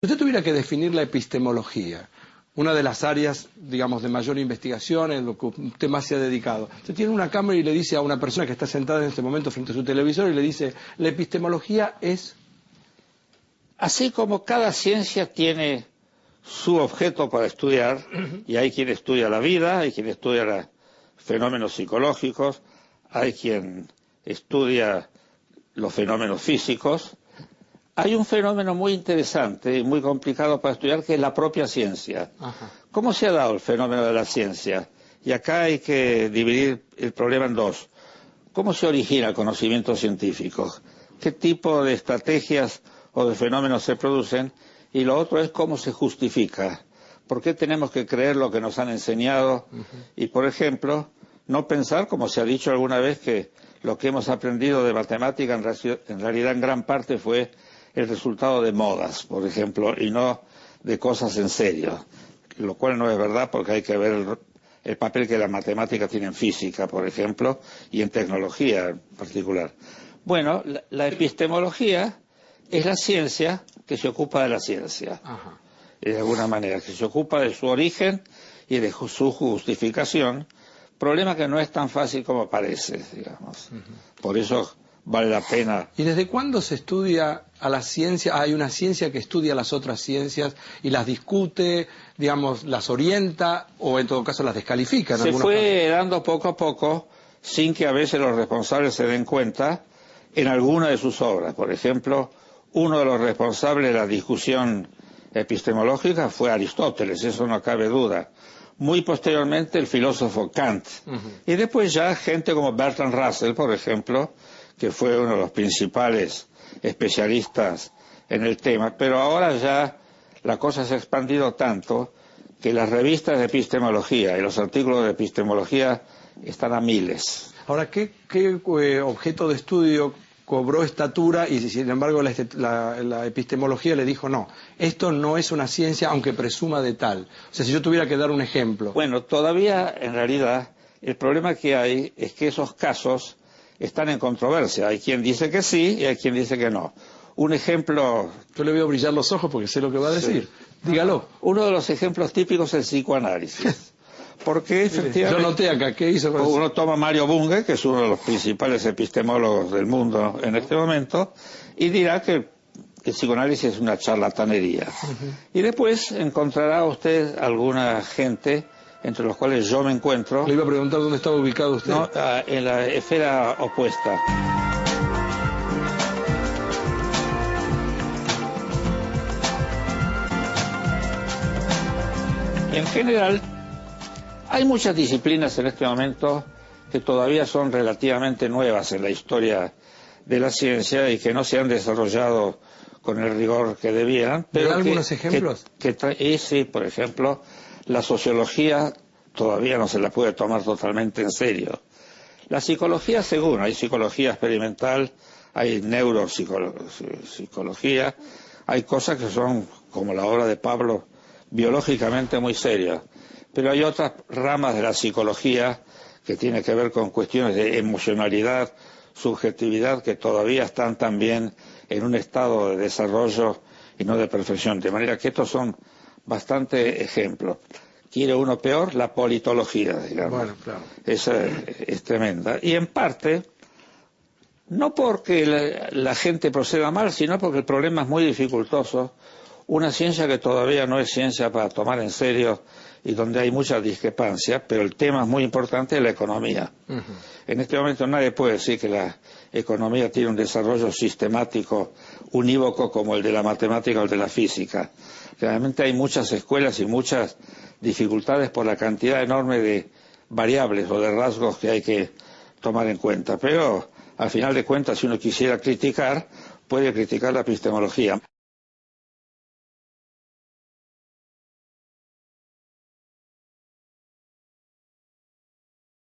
Si usted tuviera que definir la epistemología, una de las áreas, digamos, de mayor investigación, en lo que usted más se ha dedicado. Usted tiene una cámara y le dice a una persona que está sentada en este momento frente a su televisor y le dice, la epistemología es... Así como cada ciencia tiene su objeto para estudiar, y hay quien estudia la vida, hay quien estudia los fenómenos psicológicos, hay quien estudia los fenómenos físicos. Hay un fenómeno muy interesante y muy complicado para estudiar, que es la propia ciencia. Ajá. ¿Cómo se ha dado el fenómeno de la ciencia? Y acá hay que dividir el problema en dos. ¿Cómo se origina el conocimiento científico? ¿Qué tipo de estrategias o de fenómenos se producen? Y lo otro es cómo se justifica. ¿Por qué tenemos que creer lo que nos han enseñado? Y, por ejemplo, no pensar, como se ha dicho alguna vez, que lo que hemos aprendido de matemática en realidad en gran parte fue el resultado de modas, por ejemplo, y no de cosas en serio, lo cual no es verdad, porque hay que ver el papel que la matemática tiene en física, por ejemplo, y en tecnología en particular. Bueno, la epistemología es la ciencia que se ocupa de la ciencia. Ajá. De alguna manera, que se ocupa de su origen y de su justificación, problema que no es tan fácil como parece, digamos. Por eso vale la pena. ¿Y desde cuándo se estudia a la ciencia? Hay una ciencia que estudia las otras ciencias y las discute, digamos, las orienta o en todo caso las descalifica. Se fue dando poco a poco, sin que a veces los responsables se den cuenta, en alguna de sus obras. Por ejemplo, uno de los responsables de la discusión epistemológica fue Aristóteles, eso no cabe duda. Muy posteriormente el filósofo Kant. Y después ya gente como Bertrand Russell, por ejemplo, que fue uno de los principales especialistas en el tema, pero ahora ya la cosa se ha expandido tanto que las revistas de epistemología y los artículos de epistemología están a miles. Ahora, ¿qué objeto de estudio cobró estatura y sin embargo la epistemología le dijo no, esto no es una ciencia aunque presuma de tal? O sea, si yo tuviera que dar un ejemplo. Bueno, todavía en realidad el problema que hay es que esos casos están en controversia. Hay quien dice que sí y hay quien dice que no. Un ejemplo... Yo le voy a brillar los ojos porque sé lo que va a decir. Sí. Dígalo. Uno de los ejemplos típicos es el psicoanálisis. Porque efectivamente... Yo noté acá, ¿qué hizo? Uno toma a Mario Bunge, que es uno de los principales epistemólogos del mundo en este momento, y dirá que el psicoanálisis es una charlatanería. Y después encontrará usted alguna gente, entre los cuales yo me encuentro. Le iba a preguntar dónde estaba ubicado usted. No, en la esfera opuesta. En general, hay muchas disciplinas en este momento que todavía son relativamente nuevas en la historia de la ciencia y que no se han desarrollado con el rigor que debieran. Pero algunos ejemplos? Sí, por ejemplo, la sociología todavía no se la puede tomar totalmente en serio. La psicología, según, hay psicología experimental, hay neuropsicología, hay cosas que son, como la obra de Pablo, biológicamente muy serias. Pero hay otras ramas de la psicología que tienen que ver con cuestiones de emocionalidad, subjetividad, que todavía están también en un estado de desarrollo y no de perfección. De manera que estos son bastantes ejemplos. ¿Quiere uno peor? La politología, digamos. Bueno, claro. Esa es tremenda. Y en parte, no porque la gente proceda mal, sino porque el problema es muy dificultoso. Una ciencia que todavía no es ciencia para tomar en serio y donde hay mucha discrepancia, pero el tema es muy importante, es la economía. En este momento nadie puede decir que la economía tiene un desarrollo sistemático, unívoco como el de la matemática o el de la física. Realmente hay muchas escuelas y muchas dificultades por la cantidad enorme de variables o de rasgos que hay que tomar en cuenta. Pero, al final de cuentas, si uno quisiera criticar, puede criticar la epistemología.